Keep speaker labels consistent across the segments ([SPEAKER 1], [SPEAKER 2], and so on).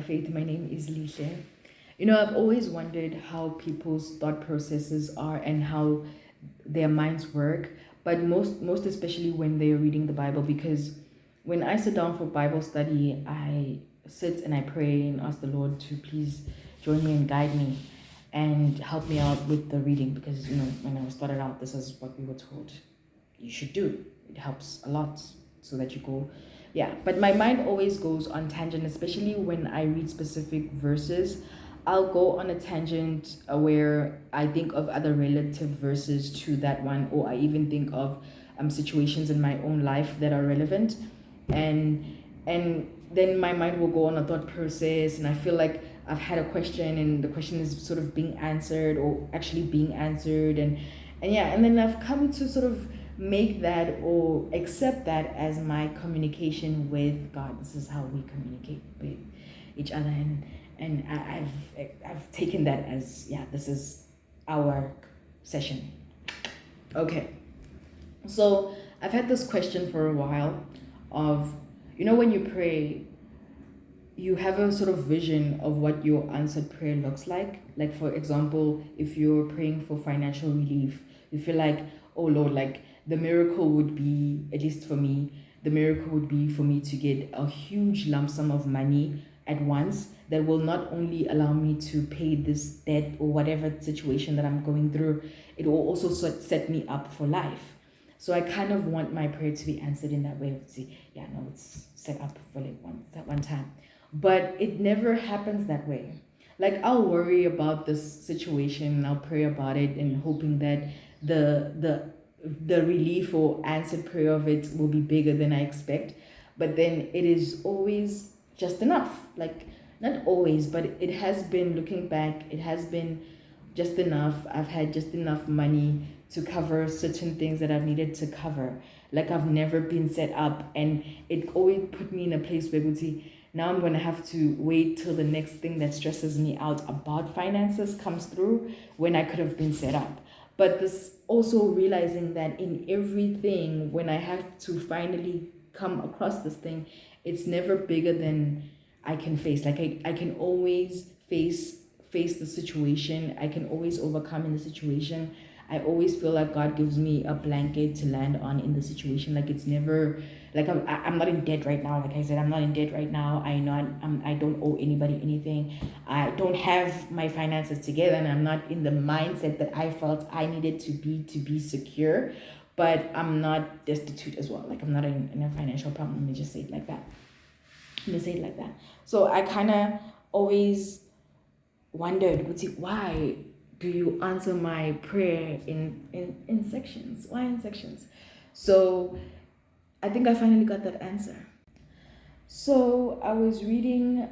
[SPEAKER 1] faith. My name is Lisha. You know, I've always wondered how people's thought processes are and how their minds work, but most especially when they're reading the Bible, because when I sit down for Bible study, I sit and I pray and ask the Lord to please join me and guide me and help me out with the reading, because when I started out, this is what we were told you should do. It helps a lot so that you go. Yeah, but my mind always goes on tangent, especially when I read specific verses. I'll go on a tangent where I think of other relative verses to that one, or I even think of situations in my own life that are relevant, and then my mind will go on a thought process, and I feel like I've had a question, and the question is sort of being answered or actually being answered, and yeah, and then I've come to sort of make that or accept that as my communication with God. This is how we communicate with each other, and I've taken that as, yeah, this is our session. Okay, so I've had this question for a while of, when you pray, you have a sort of vision of what your answered prayer looks like. Like, for example, if you're praying for financial relief, you feel like, oh Lord, like the miracle would be, at least for me, the miracle would be for me to get a huge lump sum of money at once that will not only allow me to pay this debt or whatever situation that I'm going through, it will also set me up for life. So I kind of want my prayer to be answered in that way. See, yeah, no, it's set up for like one time. But it never happens that way. Like, I'll worry about this situation and I'll pray about it and hoping that the relief or answered prayer of it will be bigger than I expect. But then it is always just enough. Like, not always, but it has been, looking back, it has been just enough. I've had just enough money to cover certain things that I've needed to cover. Like, I've never been set up, and it always put me in a place where, see, now I'm going to have to wait till the next thing that stresses me out about finances comes through when I could have been set up. But this also realizing that in everything, when I have to finally come across this thing, it's never bigger than I can face. Like, I can always face the situation. I can always overcome in the situation. I always feel like God gives me a blanket to land on in the situation. Like, it's never like I'm not in debt right now. Like I said, I'm not in debt right now. I don't owe anybody anything. I don't have my finances together, and I'm not in the mindset that I felt I needed to be secure. But I'm not destitute as well. Like, I'm not in a financial problem. Let me just say it like that. So I kind of always wondered, why do you answer my prayer in sections? Why in sections? So I think I finally got that answer. So I was reading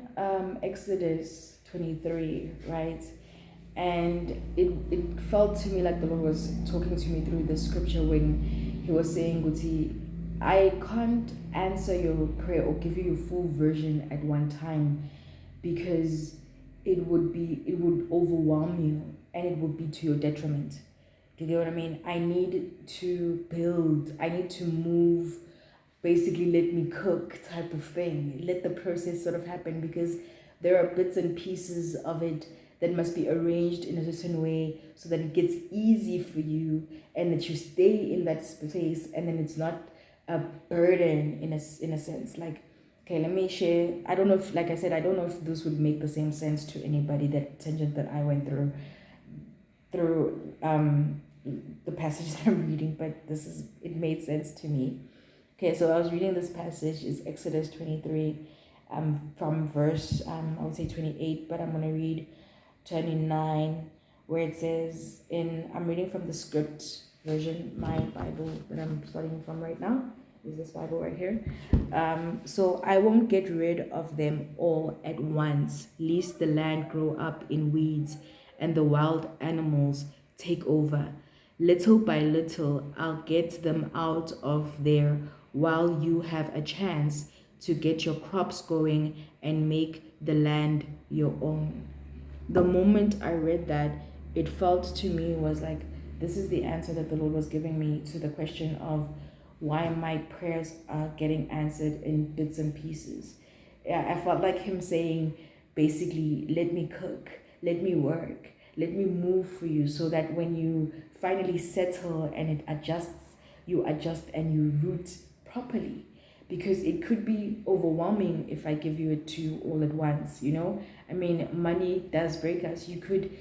[SPEAKER 1] Exodus 23, right? And it felt to me like the Lord was talking to me through the scripture when he was saying, Guti, I can't answer your prayer or give you your full version at one time, because it would overwhelm you and it would be to your detriment. Do you get what I mean? I need to build, I need to move, basically let me cook type of thing. Let the process sort of happen, because there are bits and pieces of it that must be arranged in a certain way so that it gets easy for you and that you stay in that space, and then it's not a burden in a sense. Like, okay, let me share. I don't know if, like I said, I don't know if this would make the same sense to anybody, that tangent that I went through the passage that I'm reading, but it made sense to me. Okay, so I was reading this passage, is Exodus 23, from verse, I would say 28, but I'm going to read 29, where it says, I'm reading from the script version, my Bible that I'm studying from right now is this Bible right here. So I won't get rid of them all at once, lest the land grow up in weeds and the wild animals take over. Little by little, I'll get them out of there while you have a chance to get your crops going and make the land your own. The moment I read that, it felt to me was like, this is the answer that the Lord was giving me to the question of why my prayers are getting answered in bits and pieces. Yeah, I felt like him saying, basically let me cook, let me work, let me move for you, so that when you finally settle and it adjusts, you adjust and you root properly. Because it could be overwhelming if I give you it to you all at once, you know? I mean, money does break us. You could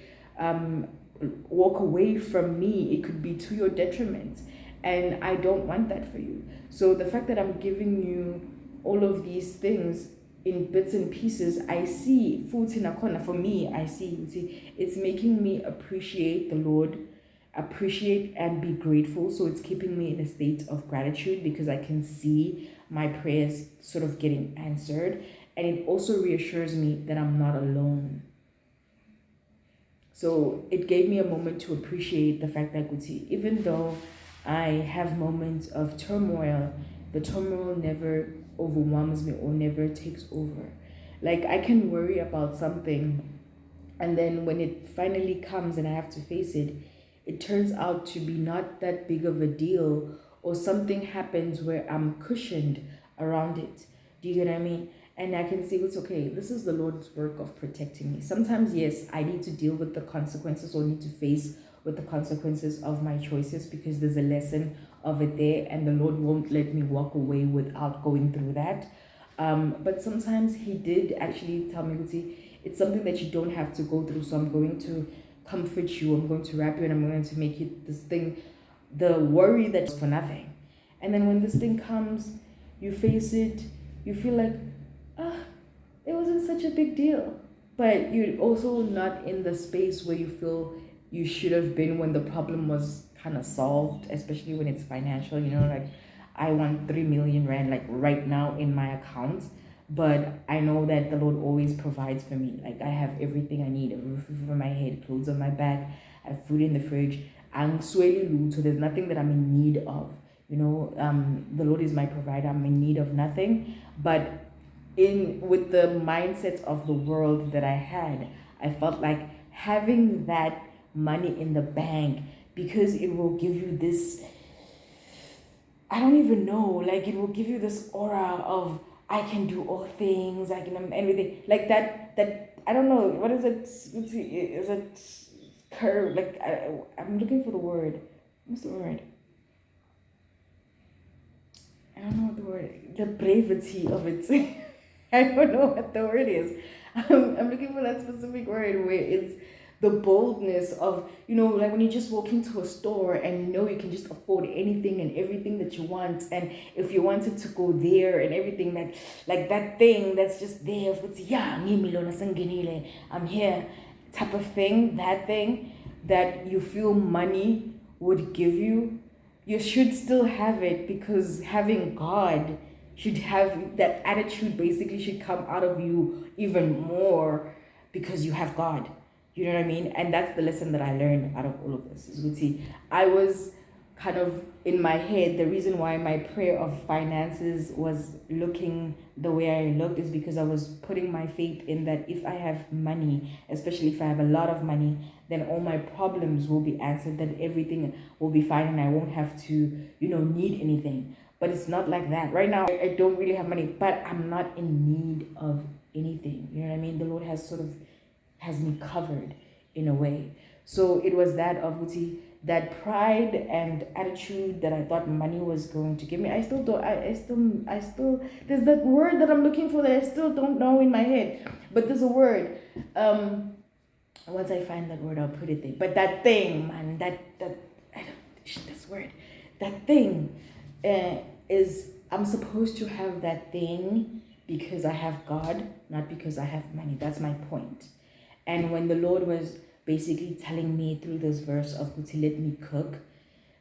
[SPEAKER 1] walk away from me, it could be to your detriment. And I don't want that for you. So the fact that I'm giving you all of these things in bits and pieces, I see food in a corner. For me, I see it's making me appreciate the Lord, appreciate and be grateful. So it's keeping me in a state of gratitude, because I can see my prayers sort of getting answered. And it also reassures me that I'm not alone. So it gave me a moment to appreciate the fact that, even though I have moments of turmoil, the turmoil never overwhelms me or never takes over. Like, I can worry about something, and then when it finally comes and I have to face it, it turns out to be not that big of a deal, or something happens where I'm cushioned around it. Do you get what I mean? And I can see it's okay. This is the Lord's work of protecting me. Sometimes, yes, I need to deal with the consequences, or need to face with the consequences of my choices, because there's a lesson of it there, and the Lord won't let me walk away without going through that. But sometimes He did actually tell me, it's something that you don't have to go through. So I'm going to comfort you. I'm going to wrap you, and I'm going to make you this thing. The worry that's for nothing. And then when this thing comes, you face it, you feel like, it wasn't such a big deal. But you're also not in the space where you feel you should have been when the problem was kind of solved, especially when it's financial. You know, like, I want 3 million rand like right now in my account, but I know that the Lord always provides for me. Like, I have everything I need: a roof over my head, clothes on my back, I have food in the fridge. I'm swelly loot, so there's nothing that I'm in need of. You know, the Lord is my provider. I'm in need of nothing. But with the mindset of the world that I had, I felt like having that money in the bank, because it will give you this, I don't even know, like, it will give you this aura of, I can do all things, I can everything, like that I don't know, what is it, is it curve, like, I'm looking for the word. What's the word? I don't know what the word, the brevity of it. I don't know what the word is. I'm looking for that specific word where it's the boldness of, you know, like when you just walk into a store and you know you can just afford anything and everything that you want. And if you wanted to go there and everything, like that thing that's just there, it's, yeah, I'm here type of thing, that thing that you feel money would give you, you should still have it, because having God should have that attitude, basically should come out of you even more, because you have God. You know what I mean? And that's the lesson that I learned out of all of this. Is, I was kind of in my head, the reason why my prayer of finances was looking the way I looked is because I was putting my faith in that if I have money, especially if I have a lot of money, then all my problems will be answered, that everything will be fine, and I won't have to, you know, need anything. But it's not like that. Right now, I don't really have money, but I'm not in need of anything. You know what I mean? The Lord has me covered in a way. So it was that of that pride and attitude that I thought money was going to give me. I still don't, I still, there's that word that I'm looking for that I still don't know in my head. But there's a word. Once I find that word, I'll put it there. But that thing, man, I don't, this word, that thing is, I'm supposed to have that thing because I have God, not because I have money. That's my point. And when the Lord was basically telling me through this verse of, let me cook,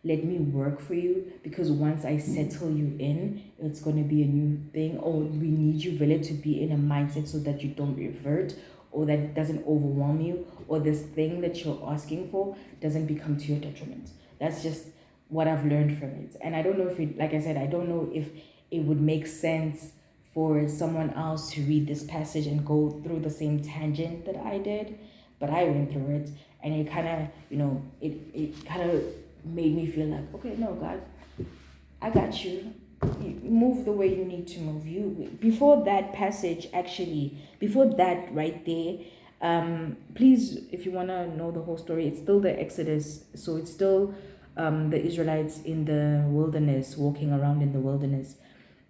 [SPEAKER 1] let me work for you, because once I settle you in, it's going to be a new thing. Or we need you really to be in a mindset so that you don't revert, or that it doesn't overwhelm you, or this thing that you're asking for doesn't become to your detriment. That's just what I've learned from it. And I don't know if it, like I said, I don't know if it would make sense for someone else to read this passage and go through the same tangent that I did, but I went through it, and it kind of, you know, it kind of made me feel like, okay, no, God, I got you. move the way you need to move. You before that passage, actually, before that right there, please, if you want to know the whole story, it's still the Exodus. So it's still the Israelites in the wilderness, walking around in the wilderness.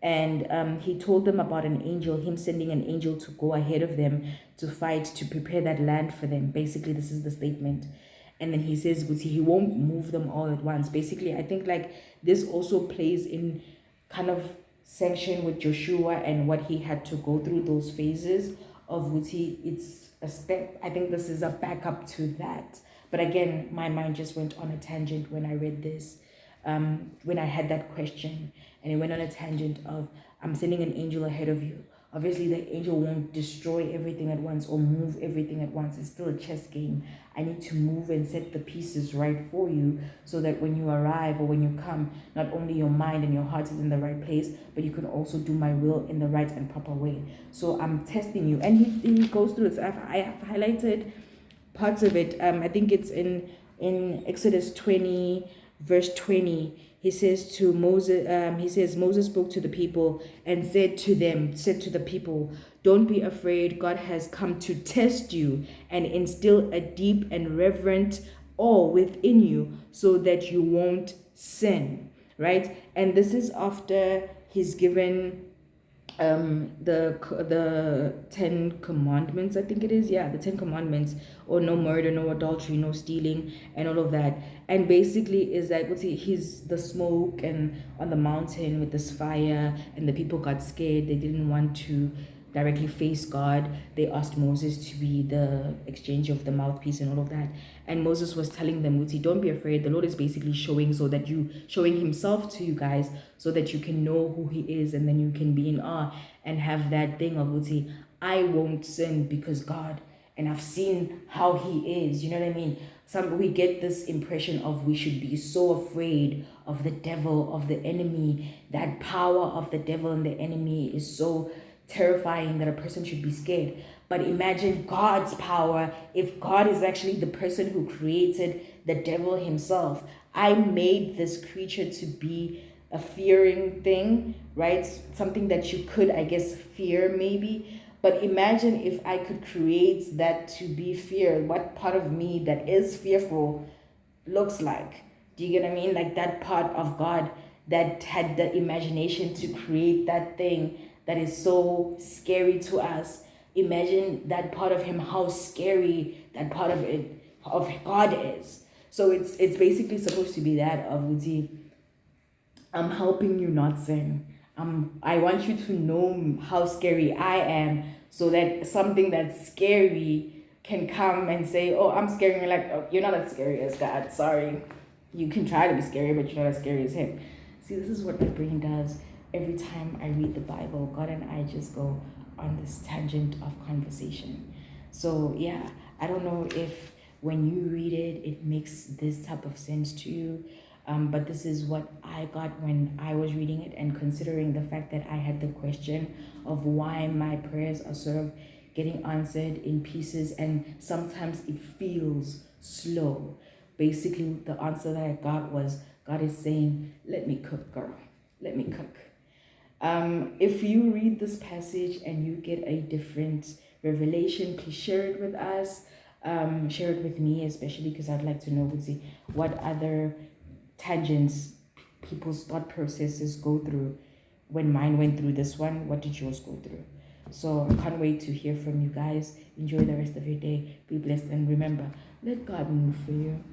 [SPEAKER 1] And he told them about an angel, him sending an angel to go ahead of them to fight, to prepare that land for them. Basically, this is the statement. And then he says, he won't move them all at once. Basically, I think like this also plays in kind of sanction with Joshua and what he had to go through, those phases of Wuti. It's a step. I think this is a backup to that. But again, my mind just went on a tangent when I read this, when I had that question, and it went on a tangent of, I'm sending an angel ahead of you. Obviously, the angel won't destroy everything at once or move everything at once. It's still a chess game. I need to move and set the pieces right for you so that when you arrive or when you come, not only your mind and your heart is in the right place, but you can also do my will in the right and proper way. So I'm testing you. And he goes through this. I have highlighted parts of it. I think it's in Exodus 20, verse 20. He says to Moses, Moses spoke to the people and said to the people, don't be afraid. God has come to test you and instill a deep and reverent awe within you so that you won't sin, right? And this is after he's given the 10 commandments, I think it is, the 10 commandments, or no murder, no adultery, no stealing, and all of that. And basically is that he's the smoke and on the mountain with this fire, and the people got scared. They didn't want to directly face God. They asked Moses to be the exchange of the mouthpiece and all of that. And Moses was telling them, don't be afraid. The Lord is basically showing himself to you guys so that you can know who he is, and then you can be in awe and have that thing of, I won't sin because God, and I've seen how he is. You know what I mean? We get this impression of we should be so afraid of the devil, of the enemy. That power of the devil and the enemy is so terrifying that a person should be scared. But imagine God's power. If God is actually the person who created the devil himself, I made this creature to be a fearing thing, right? Something that you could, I guess, fear maybe. But imagine if I could create that to be fear, what part of me that is fearful looks like. Do you get what I mean? Like that part of God that had the imagination to create that thing that is so scary to us. Imagine that part of him, how scary that part of God is. So it's basically supposed to be that of I'm helping you not sin. I want you to know how scary I am, so that something that's scary can come and say, oh, I'm scary. You're like, oh, you're not as scary as God. Sorry. You can try to be scary, but you're not as scary as him. See, this is what my brain does. Every time I read the Bible, God and I just go on this tangent of conversation. So yeah, I don't know if when you read it, it makes this type of sense to you. But this is what I got when I was reading it, and considering the fact that I had the question of why my prayers are sort of getting answered in pieces, and sometimes it feels slow. Basically, the answer that I got was, God is saying, let me cook, girl. Let me cook. If you read this passage and you get a different revelation, please share it with us. Share it with me, especially because I'd like to know what other tangents people's thought processes go through. When mine went through this one, what did yours go through? So I can't wait to hear from you guys. Enjoy the rest of your day. Be blessed, and remember, let God move for you.